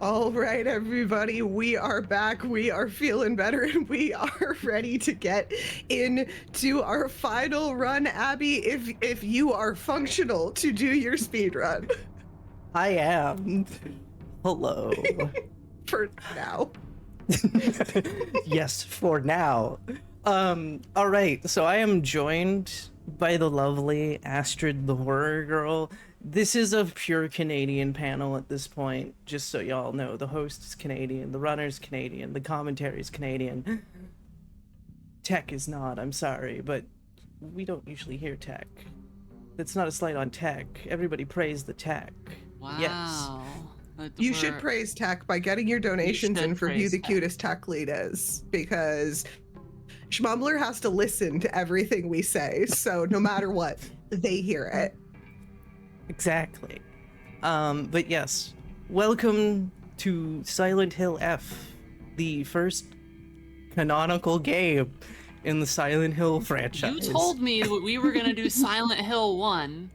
All right, everybody, we are back. We are feeling better, and we are ready to get into our final run. Abby, if you are functional to do your speed run. I am. Hello. For now. Yes, for now. All right, so I am joined by the lovely Astridthehorrorgirl. This is a pure Canadian panel at this point, just so y'all know. The host is Canadian, the runner's Canadian, the commentary is Canadian. Tech is not, I'm sorry, but we don't usually hear tech. That's not a slight on tech. Everybody praise the tech. Wow. Yes. You should praise tech by getting your donations in for who the cutest tech lead is, because Schmumbler has to listen to everything we say, so no matter what, they hear it. Exactly. But yes, welcome to Silent Hill F, the first canonical game in the Silent Hill franchise. You told me that we were going to do Silent Hill 1.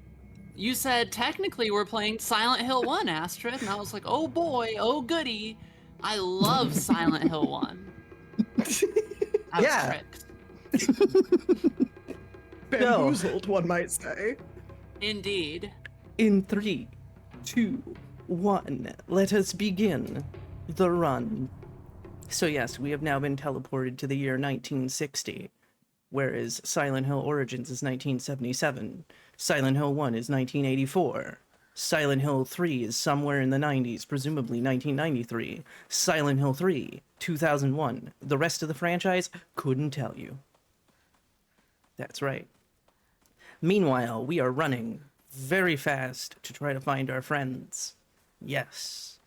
You said technically we're playing Silent Hill 1, Astrid, and I was like, oh boy, oh goody. I love Silent Hill 1. I was tricked. Bamboozled, one might say. Indeed. In 3, 2, 1, let us begin the run. So yes, we have now been teleported to the year 1960, whereas Silent Hill Origins is 1977, Silent Hill 1 is 1984, Silent Hill 3 is somewhere in the 90s, presumably 1993, Silent Hill 3, 2001. The rest of the franchise, couldn't tell you. That's right. Meanwhile, we are running very fast to try to find our friends. Yes.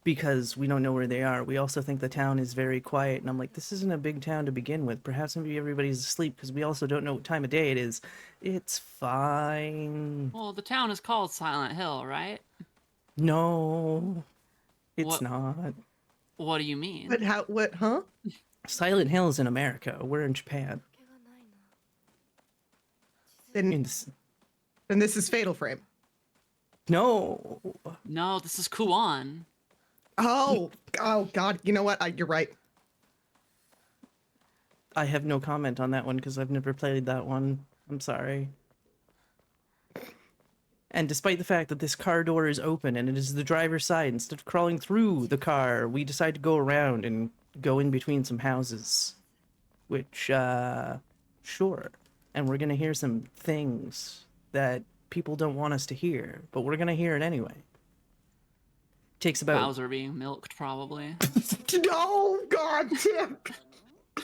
Because we don't know where they are. We also think the town is very quiet, and I'm like, this isn't a big town to begin with. Perhaps maybe everybody's asleep, because we also don't know what time of day it is. It's fine. Well, the town is called Silent Hill, right? No, it's not. What do you mean? But what, huh? Silent Hill is in America. We're in Japan. Then this is Fatal Frame. No. No, this is Kuan. Oh God, you know what? You're right. I have no comment on that one because I've never played that one. I'm sorry. And despite the fact that this car door is open and it is the driver's side, instead of crawling through the car, we decide to go around and go in between some houses. Which, sure. And we're gonna hear some things that people don't want us to hear, but we're gonna hear it anyway. Takes about... Bowser being milked, probably. No, God damn.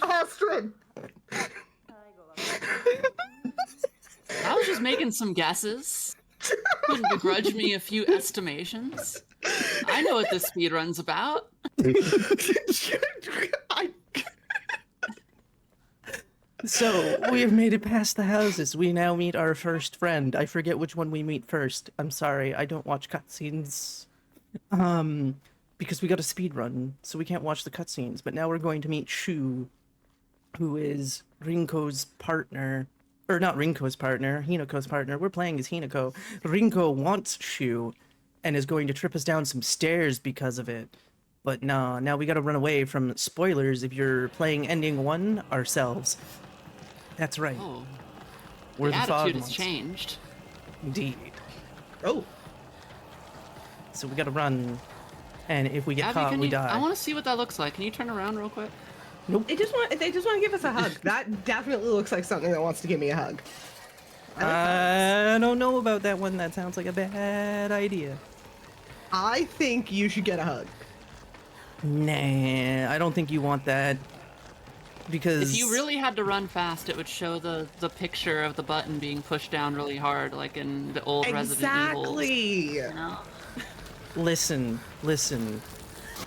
Astrid. I was just making some guesses. Wouldn't begrudge me a few estimations. I know what this speedrun's about. So, we have made it past the houses. We now meet our first friend. I forget which one we meet first. I'm sorry, I don't watch cutscenes. Because we got a speed run, so we can't watch the cutscenes. But now we're going to meet Shu, who is Rinko's partner. Or not Rinko's partner, Hinako's partner. We're playing as Hinako. Rinko wants Shu, and is going to trip us down some stairs because of it. But nah, now we gotta run away from spoilers if you're playing Ending 1 ourselves. That's right. Oh, We're the the attitude Fog has changed. Indeed. Oh. So we gotta run, and if we get Abby, caught, we die. I want to see what that looks like. Can you turn around real quick? Nope. They just want to give us a hug. That definitely looks like something that wants to give me a hug. I don't know about that one. That sounds like a bad idea. I think you should get a hug. Nah, I don't think you want that. Because If you really had to run fast, it would show the picture of the button being pushed down really hard, like in the old Resident Evil. Exactly. You know? Listen.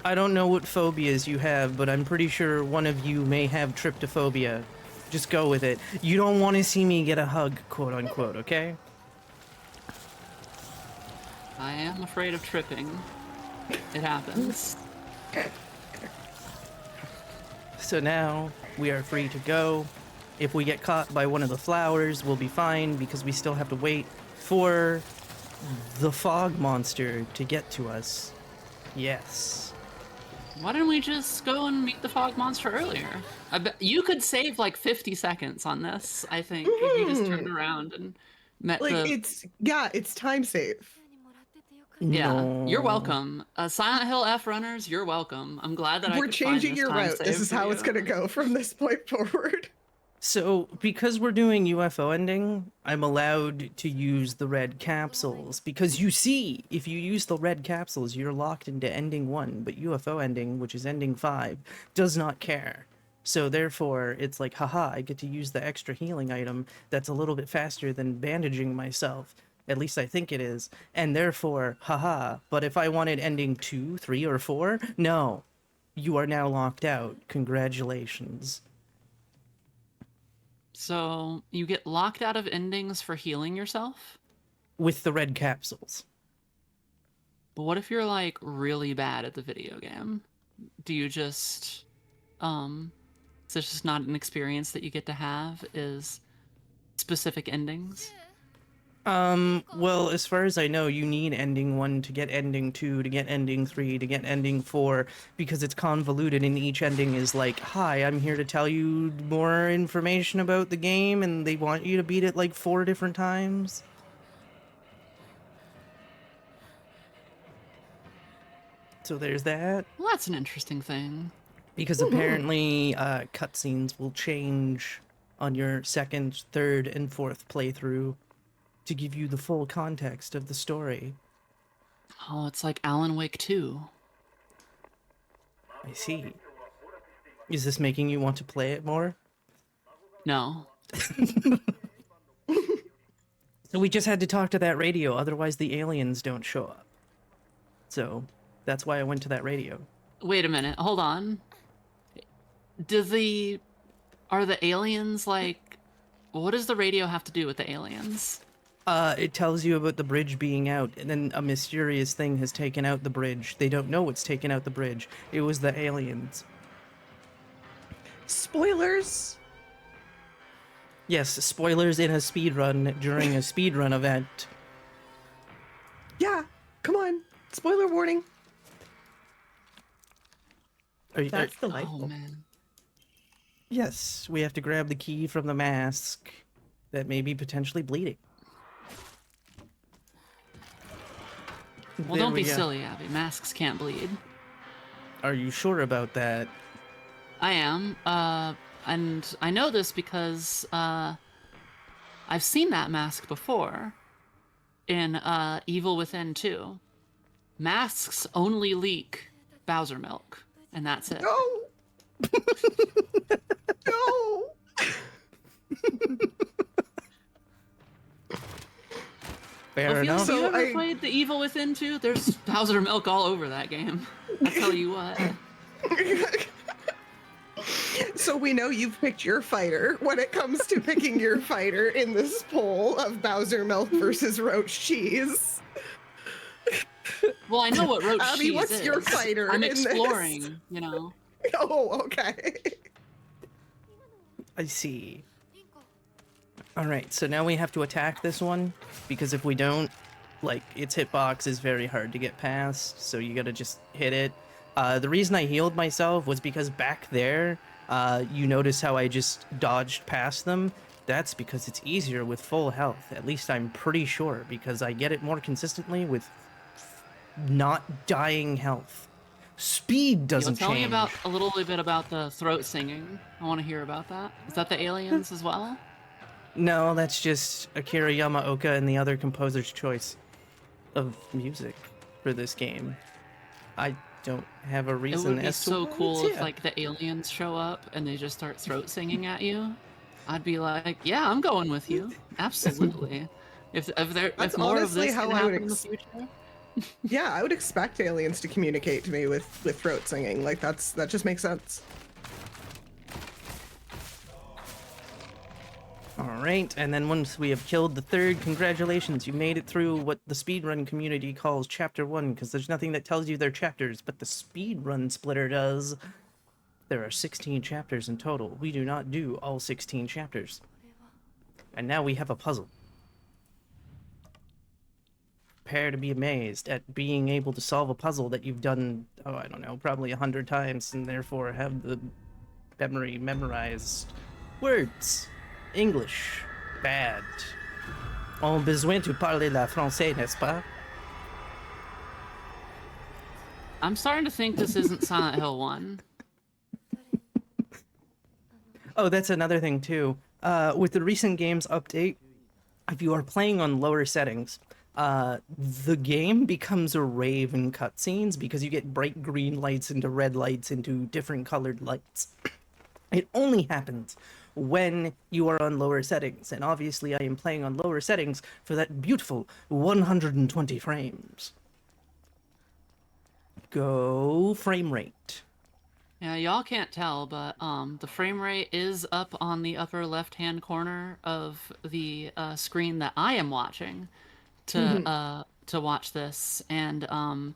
I don't know what phobias you have, but I'm pretty sure one of you may have tryptophobia. Just go with it. You don't want to see me get a hug, quote unquote, okay? I am afraid of tripping. It happens. So now we are free to go. If we get caught by one of the flowers, we'll be fine because we still have to wait for the fog monster to get to us. Yes. Why didn't we just go and meet the fog monster earlier? I bet you could save like 50 seconds on this, I think, if you just turned around and met Like the... it's time save. Yeah, you're No. welcome. Silent Hill F runners, you're welcome. I'm glad that I We're could find changing this your time route. save This is for how you. it's gonna go from this point forward. So, because we're doing UFO ending, I'm allowed to use the red capsules. Because you see, if you use the red capsules, you're locked into ending 1, but UFO ending, which is ending 5, does not care. So therefore, it's like, haha, I get to use the extra healing item that's a little bit faster than bandaging myself. At least I think it is. And therefore, haha, but if I wanted ending 2, 3, or 4, no. You are now locked out. Congratulations. So you get locked out of endings for healing yourself? With the red capsules. But what if you're like really bad at the video game? Do you just is this just not an experience that you get to have, is specific endings? Well, as far as I know, you need ending 1 to get ending 2, to get ending 3, to get ending 4, because it's convoluted and each ending is like, hi, I'm here to tell you more information about the game, and they want you to beat it like 4 different times. So there's that. Well, that's an interesting thing. Because apparently, cutscenes will change on your second, third, and fourth playthrough to give you the full context of the story. Oh, it's like Alan Wake 2. I see. Is this making you want to play it more? No. So we just had to talk to that radio, otherwise the aliens don't show up. So that's why I went to that radio. Wait a minute, hold on. Are the aliens like, what does the radio have to do with the aliens? It tells you about the bridge being out, and then a mysterious thing has taken out the bridge. They don't know what's taken out the bridge. It was the aliens. Spoilers. Yes, spoilers in a speedrun during a speedrun event. Yeah, come on. Spoiler warning. That's Oh delightful. man. Yes, we have to grab the key from the mask that may be potentially bleeding. Well, There don't we be go. silly, Abby. Masks can't bleed. Are you sure about that? I am. And I know this because I've seen that mask before in Evil Within 2. Masks only leak Bowser milk, and that's it. No. No. Fair Ophelia, enough. have you So ever I- played the Evil Within 2? There's Bowser milk all over that game. I tell you what. So we know you've picked your fighter when it comes to picking your fighter in this poll of Bowser milk versus Roach cheese. Well, I know what roach Abby, cheese what's is. your fighter I'm in this? exploring, you know. Oh, okay. I see. Alright, so now we have to attack this one, because if we don't, like, its hitbox is very hard to get past, so you gotta just hit it. The reason I healed myself was because back there, you notice how I just dodged past them? That's because it's easier with full health. At least I'm pretty sure, because I get it more consistently with not dying health. Speed doesn't Tell me change. about a little bit about the throat singing. I want to hear about that. Is that the aliens as well? No, that's just Akira Yamaoka and the other composer's choice of music for this game. I don't have a It reason would be as to so why cool it's if here. like the aliens show up and they just start throat singing at you. I'd be like, yeah, I'm going with you. Absolutely. If That's more of honestly this how can I would happen in the future. Yeah, I would expect aliens to communicate to me with throat singing. Like that just makes sense. Alright, and then once we have killed the third, congratulations, you made it through what the speedrun community calls Chapter 1, because there's nothing that tells you they're chapters, but the speedrun splitter does. There are 16 chapters in total. We do not do all 16 chapters. And now we have a puzzle. prepare to be amazed at being able to solve a puzzle that you've done, oh, I don't know, probably 100 times, and therefore have the memory memorized. Words. English. Bad. On besoin de parler la français, n'est-ce pas? I'm starting to think this isn't Silent Hill 1. Oh, that's another thing too. With the recent games update, if you are playing on lower settings, the game becomes a rave in cutscenes because you get bright green lights into red lights into different colored lights. It only happens when you are on lower settings, and obviously I am playing on lower settings for that beautiful 120 frames. Go frame rate. Yeah, y'all can't tell, but the frame rate is up on the upper left-hand corner of the screen that I am watching to watch this, and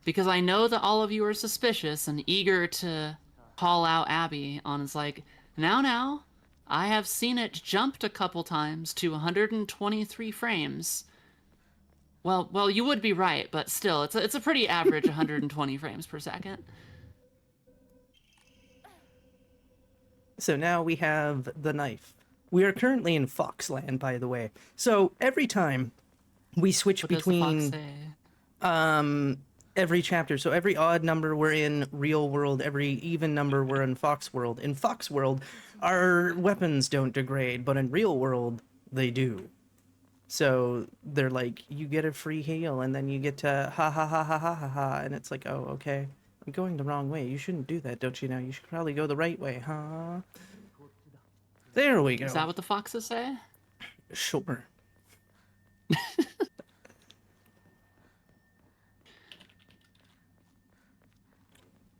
because I know that all of you are suspicious and eager to call out Abby on is like, now, I have seen it jumped a couple times to 123 frames. Well, you would be right, but still, it's a pretty average 120 frames per second. So now we have the knife. We are currently in Foxland, by the way. So every time we switch What does the fox between say? every chapter, so every odd number we're in real world, every even number we're in Fox world. In Fox world, our weapons don't degrade, but in real world, they do. So they're like, you get a free heal, and then you get to ha ha ha ha ha ha ha, and it's like, oh, okay. I'm going the wrong way. You shouldn't do that, don't you know? You should probably go the right way, huh? There we go. Is that what the foxes say? Sure.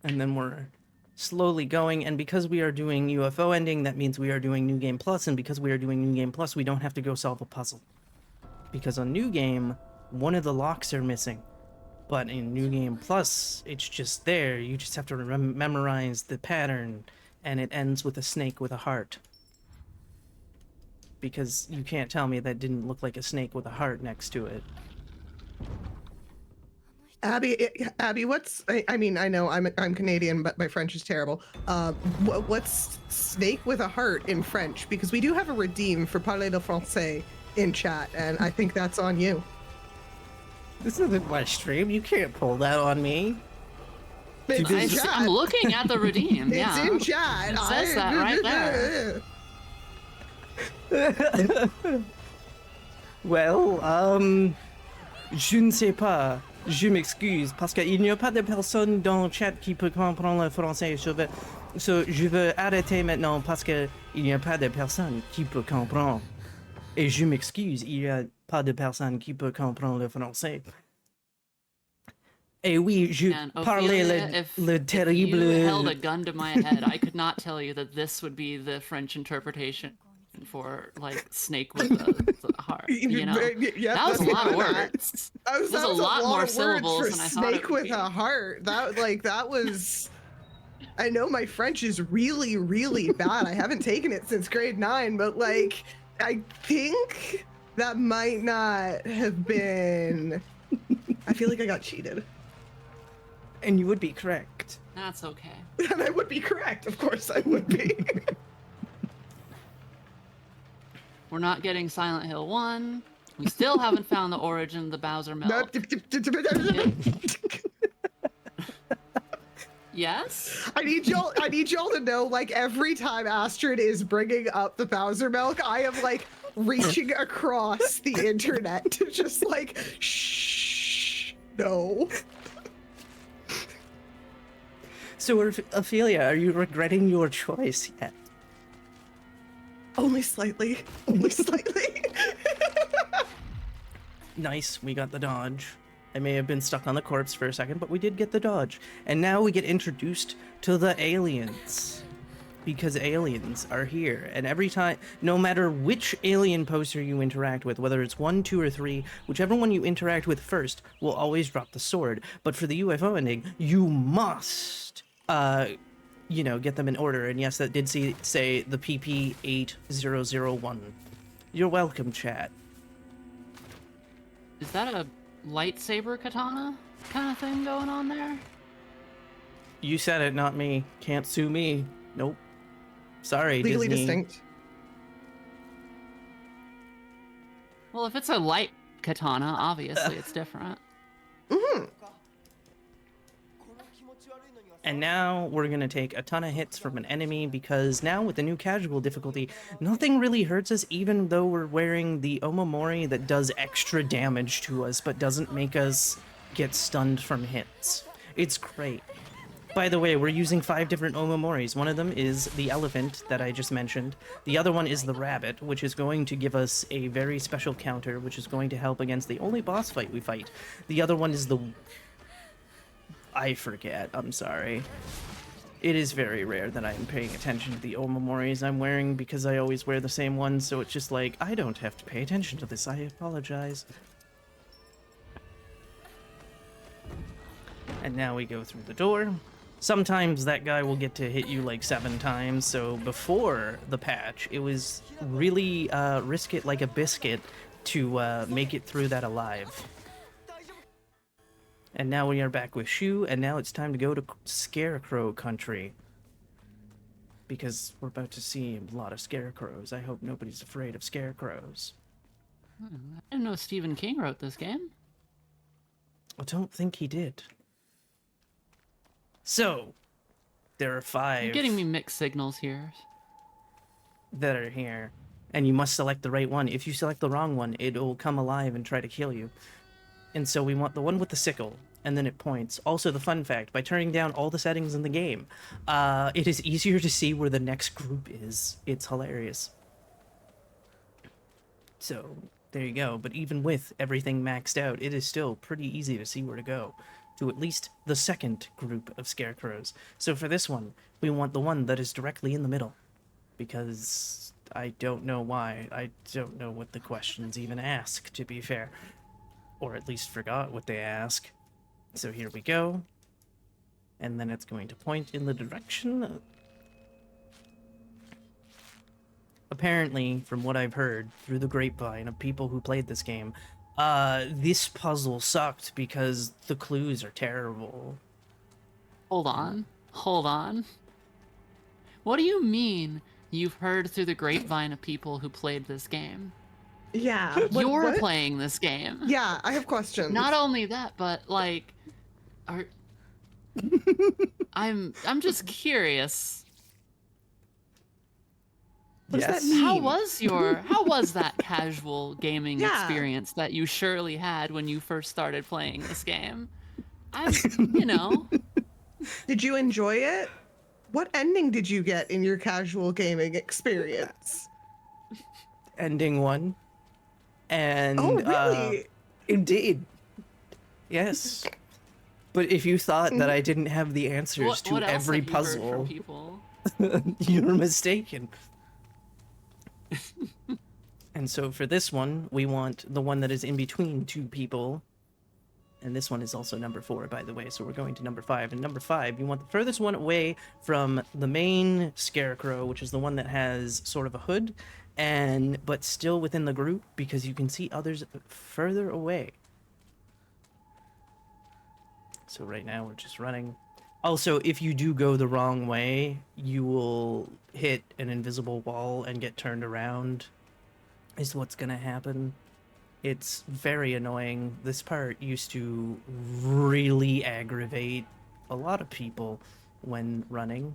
And then we're slowly going, and because we are doing UFO ending, that means we are doing New Game Plus, and because we are doing New Game Plus, we don't have to go solve a puzzle. Because on New Game, one of the locks are missing. But in New Game Plus, it's just there. You just have to memorize the pattern, and it ends with a snake with a heart. Because you can't tell me that didn't look like a snake with a heart next to it. Abby, what's I mean, I know I'm Canadian, but my French is terrible. What's snake with a heart in French? Because we do have a redeem for parler le français in chat, and I think that's on you. This isn't my stream. You can't pull that on me. It's in chat. I'm looking at the redeem. Yeah, It's in chat. It says that right there. Well, je ne sais pas. Je m'excuse parce qu'il n'y a pas de personne dans le chat qui peut comprendre le français. Je veux arrêter maintenant parce qu'il n'y a pas de personne qui peut comprendre. Et je m'excuse, il n'y a pas de personne qui peut comprendre le français. Et oui, je parlais le terrible... If you held a gun to my head, I could not tell you that this would be the French interpretation for, like, snake with the heart, you know? Yeah, that was a lot of words. That was a lot more syllables than I thought it snake would with be. a heart. That was... I know my French is really, really bad. I haven't taken it since grade 9, but, like, I think that might not have been... I feel like I got cheated. And you would be correct. That's okay. And I would be correct. Of course I would be. We're not getting Silent Hill 1. We still haven't found the origin of the Bowser milk. Yes? I need y'all to know, like, every time Astrid is bringing up the Bowser milk, I am, like, reaching across the internet to just, like, shh, no. So, Ophelia, are you regretting your choice yet? Only slightly. Only slightly. Nice, we got the dodge. I may have been stuck on the corpse for a second, but we did get the dodge. And now we get introduced to the aliens. Because aliens are here. And every time, no matter which alien poster you interact with, whether it's 1, 2, or 3, whichever one you interact with first will always drop the sword. But for the UFO ending, you must, you know, get them in order. And yes, that did say the PP8001. You're welcome, chat. Is that a lightsaber katana kind of thing going on there? You said it, not me. Can't sue me. Nope. Sorry, Legally Disney. distinct. Well, if it's a light katana, obviously it's different. Mm-hmm. And now we're gonna take a ton of hits from an enemy because now with the new casual difficulty, nothing really hurts us even though we're wearing the Omamori that does extra damage to us but doesn't make us get stunned from hits. It's great. By the way, we're using 5 different Omamoris. One of them is the elephant that I just mentioned. The other one is the rabbit, which is going to give us a very special counter, which is going to help against the only boss fight we fight. The other one is the... I forget, I'm sorry. It is very rare that I am paying attention to the Omamoris I'm wearing because I always wear the same one, so it's just like, I don't have to pay attention to this, I apologize. And now we go through the door. Sometimes that guy will get to hit you like 7 times, so before the patch, it was really risk it like a biscuit to make it through that alive. And now we are back with Shu, and now it's time to go to Scarecrow Country. Because we're about to see a lot of scarecrows. I hope nobody's afraid of scarecrows. I didn't know Stephen King wrote this game. I don't think he did. So, there are 5 You're getting me mixed signals here. that are here. And you must select the right one. If you select the wrong one, it'll come alive and try to kill you. And so we want the one with the sickle, and then it points. Also, the fun fact, by turning down all the settings in the game, it is easier to see where the next group is. It's hilarious. So, there you go. But even with everything maxed out, it is still pretty easy to see where to go. To at least the second group of scarecrows. So for this one, we want the one that is directly in the middle. Because I don't know why. I don't know what the questions even ask, to be fair. Or at least forgot what they ask. So here we go. And then it's going to point in the direction. Apparently, from what I've heard through the grapevine of people who played this game, this puzzle sucked because the clues are terrible. Hold on. What do you mean you've heard through the grapevine of people who played this game? Yeah. You're playing this game. Yeah, I have questions. Not only that, but like, I'm just curious. What does that Yes. mean? How was that casual gaming Yeah. experience that you surely had when you first started playing this game? You know. Did you enjoy it? What ending did you get in your casual gaming experience? Ending 1. And, Oh, really? indeed. Yes. But if you thought that I didn't have the answers to what else every have you heard puzzle, from people? you're mistaken. And so for this one, we want the one that is in between 2 people. And this one is also number 4, by the way, so we're going to number 5. And number 5, you want the furthest one away from the main scarecrow, which is the one that has sort of a hood, but still within the group, because you can see others further away. So right now we're just running. Also, if you do go the wrong way, you will hit an invisible wall and get turned around, is what's gonna happen. It's very annoying. This part used to really aggravate a lot of people when running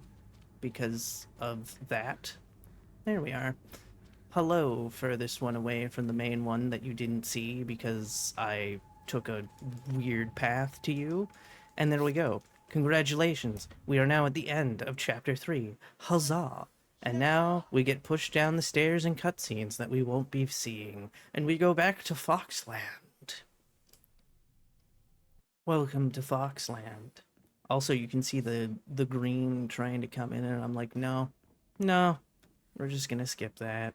because of that. There we are. Hello, furthest one away from the main one that you didn't see because I took a weird path to you. And there we go. Congratulations, we are now at the end of Chapter 3. Huzzah! And now we get pushed down the stairs and cutscenes that we won't be seeing, and we go back to Foxland. Welcome to Foxland. Also, you can see the green trying to come in, and I'm like, no, we're just gonna skip that.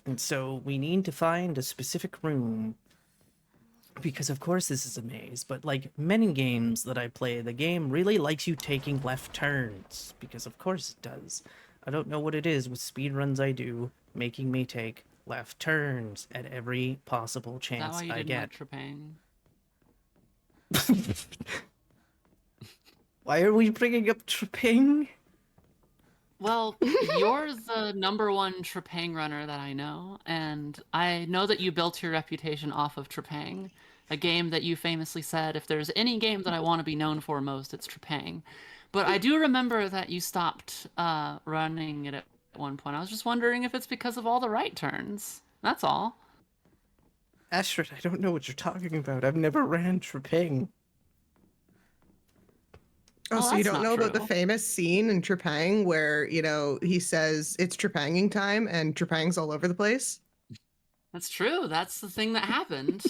And so we need to find a specific room. Because of course this is a maze, but like many games that I play, the game really likes you taking left turns. Because of course it does. I don't know what it is with speedruns I do, making me take left turns at every possible Is that chance why you I didn't get. like Trepang? Why are we bringing up Trepang? Well, you're the #1 Trepang runner that I know, and I know that you built your reputation off of Trepang, a game that you famously said, if there's any game that I want to be known for most, it's Trepang. But I do remember that you stopped running it at one point. I was just wondering if it's because of all the right turns. That's all. Astrid, I don't know what you're talking about. I've never ran Trepang. Oh, Oh, so you that's don't not know about the true. famous scene in Trepang where, he says it's Trepanging time and Trepang's all over the place? That's true. That's the thing that happened.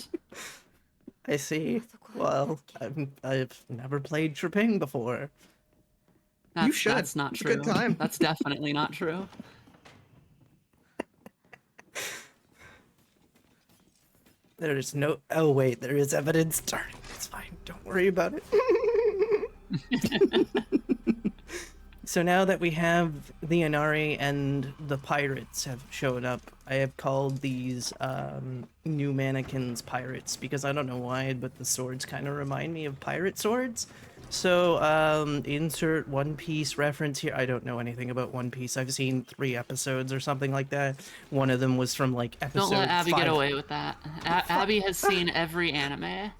I see. Well, I've never played Trepang before. That's, should. That's not It's a true. good time. That's definitely not true. There's no. Oh wait, there is evidence. Darn, it's fine. Don't worry about it. So now that we have the Inari and the pirates have shown up, I have called these new mannequins pirates because I don't know why, but the swords kind of remind me of pirate swords. So insert One Piece reference here. I don't know anything about One Piece. I've seen 3 episodes or something like that. One of them was from like episode Don't let Abby 5. get away with that. Abby has seen every anime.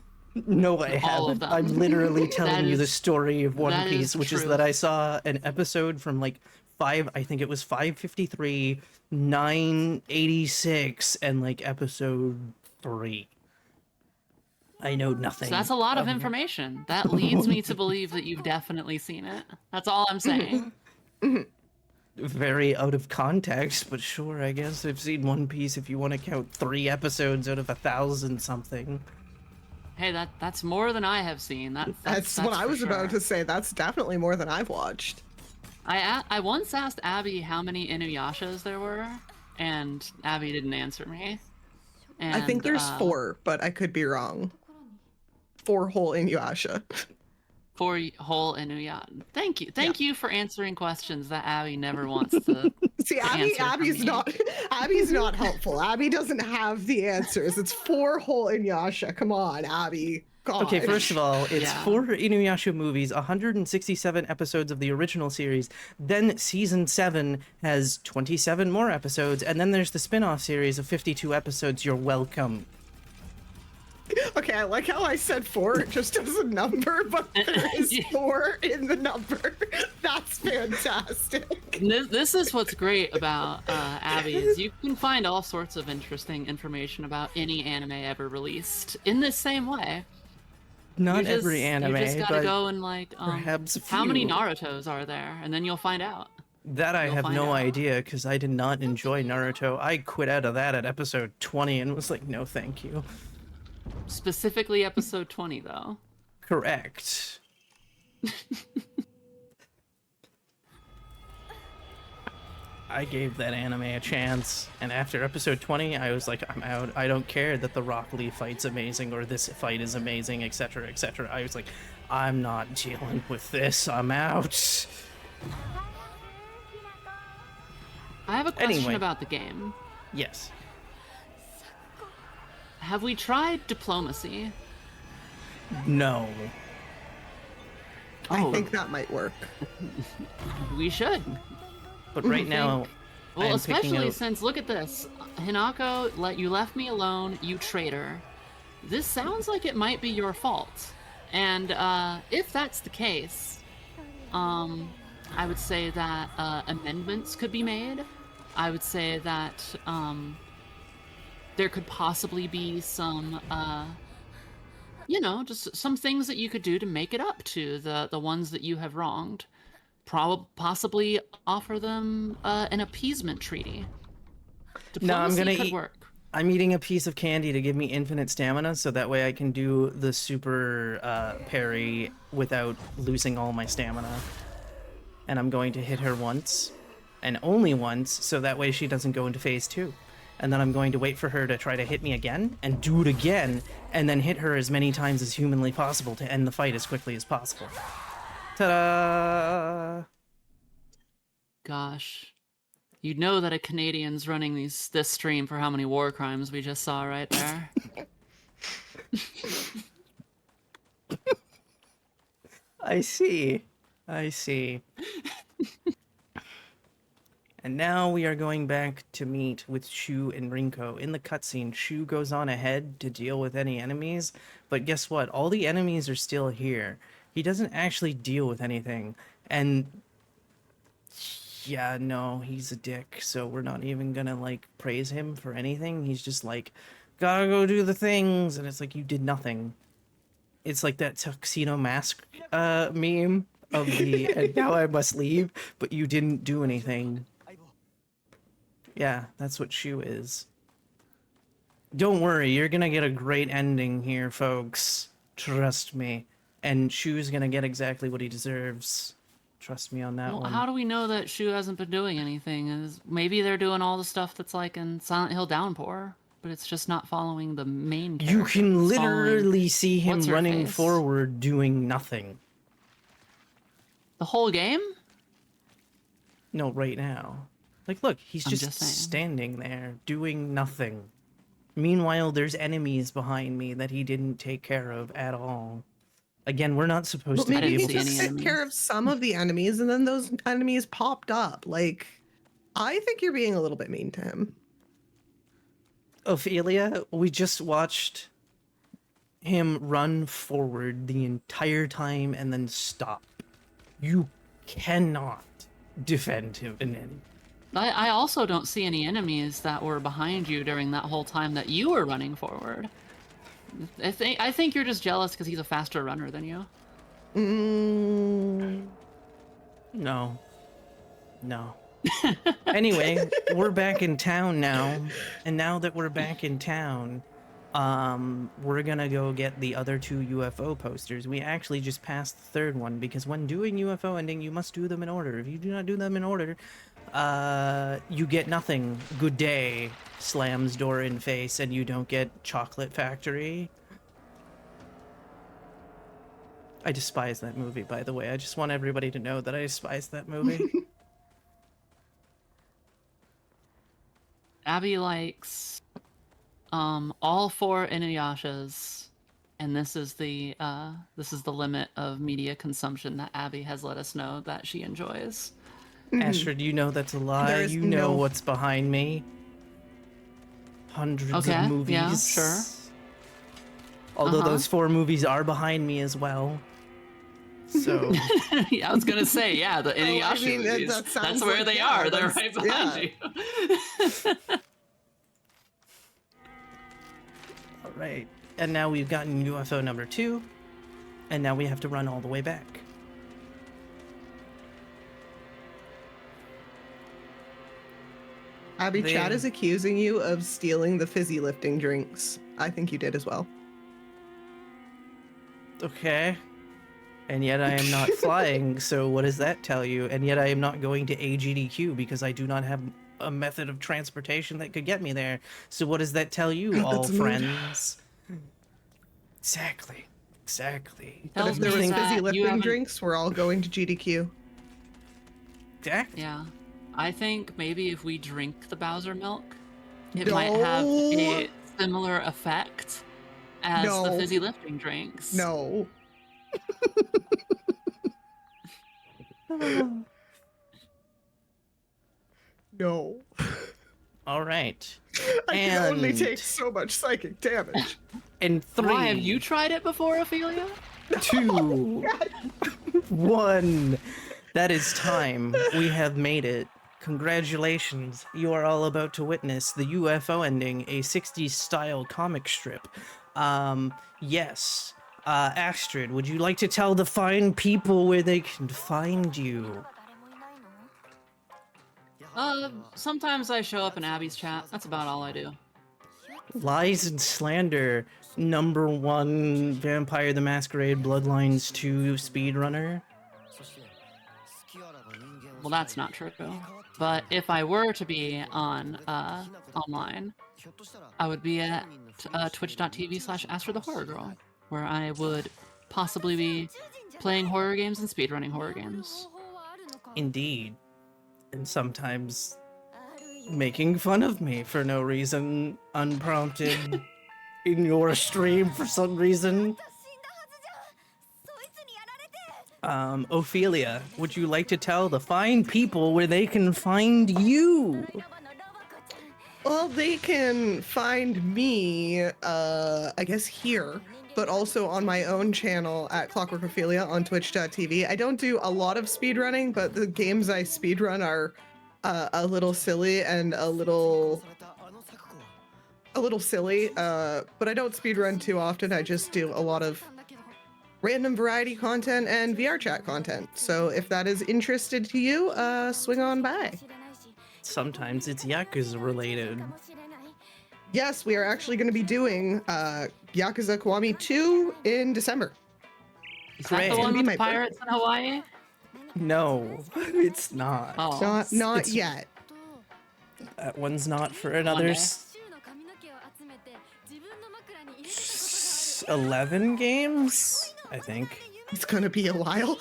No, I All of haven't. them. I'm literally telling you the is- story of One that Piece, is which is truth. that I saw an episode from like 5, I think it was 553, 986, and like episode 3. I know nothing. So that's a lot of information. That leads me to believe that you've definitely seen it. That's all I'm saying. Very out of context, but sure, I guess I've seen One Piece if you want to count 3 episodes out of 1,000 something. Hey, that's more than I have seen. That's what I for was about sure. to say. That's definitely more than I've watched. I once asked Abby how many Inuyashas there were, and Abby didn't answer me. And, I think there's 4, but I could be wrong. 4 whole Inuyasha. 4 whole Inuyasha. Thank you for answering questions that Abby never wants to. See, answer for Abby's me. Abby's not helpful. Abby doesn't have the answers. It's 4 whole Inuyasha. Come on, Abby. God. Okay, first of all, it's Yeah. 4 Inuyasha movies, 167 episodes of the original series. Then season 7 has 27 more episodes, and then there's the spin-off series of 52 episodes. You're welcome. Okay, I like how I said 4 just as a number, but there is 4 in the number. That's fantastic. This is what's great about Abby is you can find all sorts of interesting information about any anime ever released in this same way. Not You just- every anime, You just gotta but go and like, perhaps a how many few. Narutos are there, and then you'll find out. that I you'll have find no out. idea because I did not enjoy Naruto. I quit out of that at episode 20 and was like, no, thank you. Specifically, episode 20, though. Correct. I gave that anime a chance, and after episode 20, I was like, I'm out. I don't care that the Rock Lee fight's amazing or this fight is amazing, etc., etc. I was like, I'm not dealing with this. I'm out. I have a question Anyway. about the game. Yes. Have we tried diplomacy? No. I Oh. think that might work. We should. But right think- now, Well, I'm picking especially out- since, look at this. Hinako, you left me alone, you traitor. This sounds like it might be your fault. And if that's the case, I would say that amendments could be made. I would say that there could possibly be some, just some things that you could do to make it up to the ones that you have wronged. Possibly offer them an appeasement treaty. No, I'm Diplomacy gonna could eat- work. I'm eating a piece of candy to give me infinite stamina, so that way I can do the super parry without losing all my stamina. And I'm going to hit her once, and only once, so that way she doesn't go into phase 2. And then I'm going to wait for her to try to hit me again, and do it again, and then hit her as many times as humanly possible to end the fight as quickly as possible. Ta-da! Gosh. You'd know that a Canadian's running this stream for how many war crimes we just saw right there. I see. I see. And now we are going back to meet with Shu and Rinko. In the cutscene, Shu goes on ahead to deal with any enemies, but guess what? All the enemies are still here. He doesn't actually deal with anything. And yeah, no, he's a dick, so we're not even gonna, like, praise him for anything. He's just like, gotta go do the things, and it's like, you did nothing. It's like that tuxedo mask meme of the, and now I must leave, but you didn't do anything. Yeah, that's what Shu is. Don't worry, you're gonna get a great ending here, folks. Trust me. And Shu's gonna get exactly what he deserves. Trust me on that Well, one. how do we know that Shu hasn't been doing anything? Maybe they're doing all the stuff that's like in Silent Hill Downpour, but it's just not following the main character. You can It's following literally see him running What's-her-face. forward doing nothing. The whole game? No, right now. Like, look, he's I'm just just saying. standing there doing nothing. Meanwhile, there's enemies behind me that he didn't take care of at all. Again, we're not supposed But to be maybe he able to just any took enemies. care of some of the enemies, and then those enemies popped up. Like, I think you're being a little bit mean to him. Ophelia, we just watched him run forward the entire time and then stop. You cannot defend him in any. I also don't see any enemies that were behind you during that whole time that you were running forward. I think you're just jealous because he's a faster runner than you. No. No. Anyway, we're back in town now. And now that we're back in town, we're gonna go get the other 2 UFO posters. We actually just passed the 3rd one because when doing UFO ending, you must do them in order. If you do not do them in order, you get nothing. Good day slams door in face, and you don't get Chocolate Factory. I despise that movie, by the way. I just want everybody to know that I despise that movie. Abby likes all 4 Inuyashas, and this is the limit of media consumption that Abby has let us know that she enjoys. Astrid, you know that's a lie. There's You know no- what's behind me. Hundreds Okay, of movies. yeah, sure. Although Uh-huh. those 4 movies are behind me as well. So, Yeah, I was gonna say, yeah, the Inuyasha mean, that- movies. that sounds That's where like- they yeah, are. They're that's- right behind you. all right. And now we've gotten UFO number 2. And now we have to run all the way back. Abby, Chad They- is accusing you of stealing the fizzy lifting drinks. I think you did as well. Okay. And yet I am not flying, so what does that tell you? And yet I am not going to AGDQ because I do not have a method of transportation that could get me there. So what does that tell you, all That's mood. friends? Exactly. Exactly. But Tells if there me was that fizzy you lifting haven't- drinks, we're all going to GDQ. Exactly. Yeah. I think maybe if we drink the Bowser milk, it might have No. a similar effect as the No. fizzy lifting drinks. No. No. All right. I can only And- take so much psychic damage. In 3, Why, have you tried it before, Ophelia? 2, 1. That is time. We have made it. Congratulations. You are all about to witness the UFO ending, a 60s style comic strip. Yes. Astrid, would you like to tell the fine people where they can find you? Sometimes I show up in Abby's chat. That's about all I do. Lies and Slander, #1 Vampire the Masquerade Bloodlines 2 speedrunner. Well, that's not true. But if I were to be on online, I would be at twitch.tv/Astridthehorrorgirl, where I would possibly be playing horror games and speedrunning horror games. Indeed. And sometimes making fun of me for no reason, unprompted, in your stream for some reason. Ophelia, would you like to tell the fine people where they can find you? Well, they can find me, I guess here, but also on my own channel at Clockwork Ophelia on twitch.tv. I don't do a lot of speedrunning, but the games I speedrun are a little silly and a little silly, but I don't speedrun too often. I just do a lot of random variety content and VR chat content. So if that is interested to you, swing on by. Sometimes it's Yakuza related. Yes, we are actually going to be doing Yakuza Kiwami 2 in December. Is that Great. the one Be with my the pirates in Hawaii? No, it's not. Oh. Not It's- yet. That one's not for another day. 11 games, I think. It's going to be a while.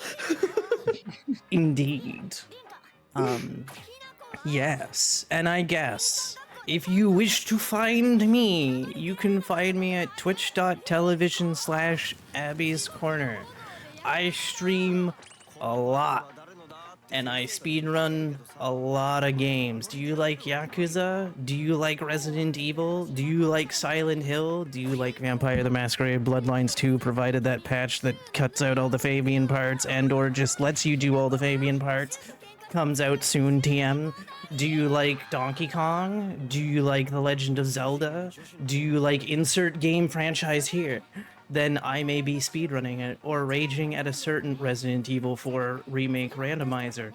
Indeed. Yes, and I guess if you wish to find me, you can find me at twitch.tv/Abby's Corner. I stream a lot, and I speedrun a lot of games. Do you like Yakuza? Do you like Resident Evil? Do you like Silent Hill? Do you like Vampire the Masquerade Bloodlines 2, provided that patch that cuts out all the Fabian parts and or just lets you do all the Fabian parts comes out soon, TM? Do you like Donkey Kong? Do you like The Legend of Zelda? Do you like insert game franchise here? Then I may be speedrunning it or raging at a certain Resident Evil 4 remake randomizer.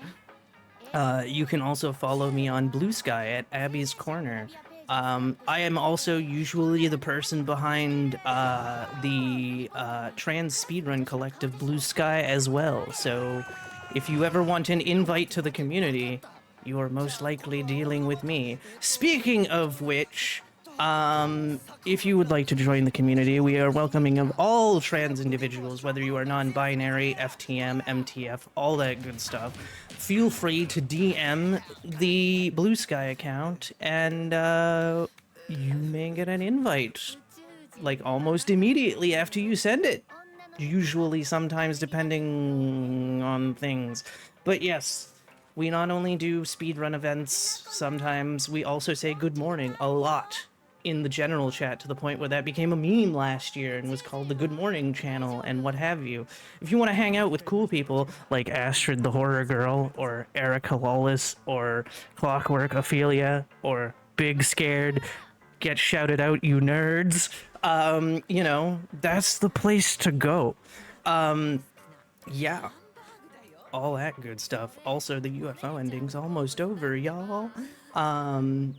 You can also follow me on Blue Sky at Abby's Corner. I am also usually the person behind the trans speedrun collective Blue Sky as well. So if you ever want an invite to the community, you are most likely dealing with me. Speaking of which, if you would like to join the community, we are welcoming of all trans individuals, whether you are non-binary, FTM, MTF, all that good stuff. Feel free to DM the Blue Sky account, and you may get an invite, like almost immediately after you send it. Usually, sometimes depending on things. But yes, we not only do speedrun events, sometimes we also say good morning a lot in the general chat, to the point where that became a meme last year and was called the Good Morning channel and what have you. If you want to hang out with cool people like Astridthehorrorgirl or Erica Lawless or Clockwork Ophelia or Big Scared, get shouted out, you nerds. You know, that's the place to go. Yeah. All that good stuff. Also, the UFO ending's almost over, y'all.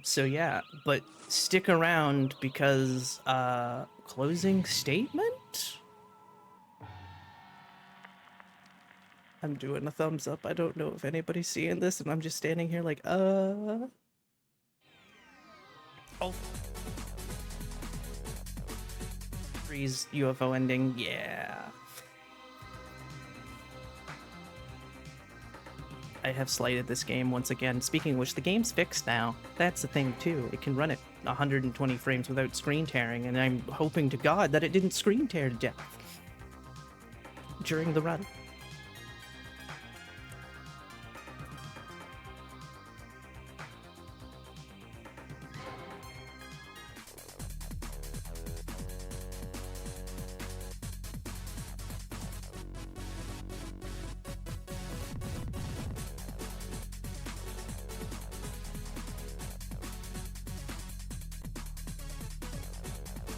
So yeah, but stick around because, closing statement? I'm doing a thumbs up. I don't know if anybody's seeing this, and I'm just standing here like, Oh. Freeze UFO ending, yeah. I have slighted this game once again. Speaking of which, the game's fixed now. That's the thing too. It can run at 120 frames without screen tearing, and I'm hoping to God that it didn't screen tear to death during the run.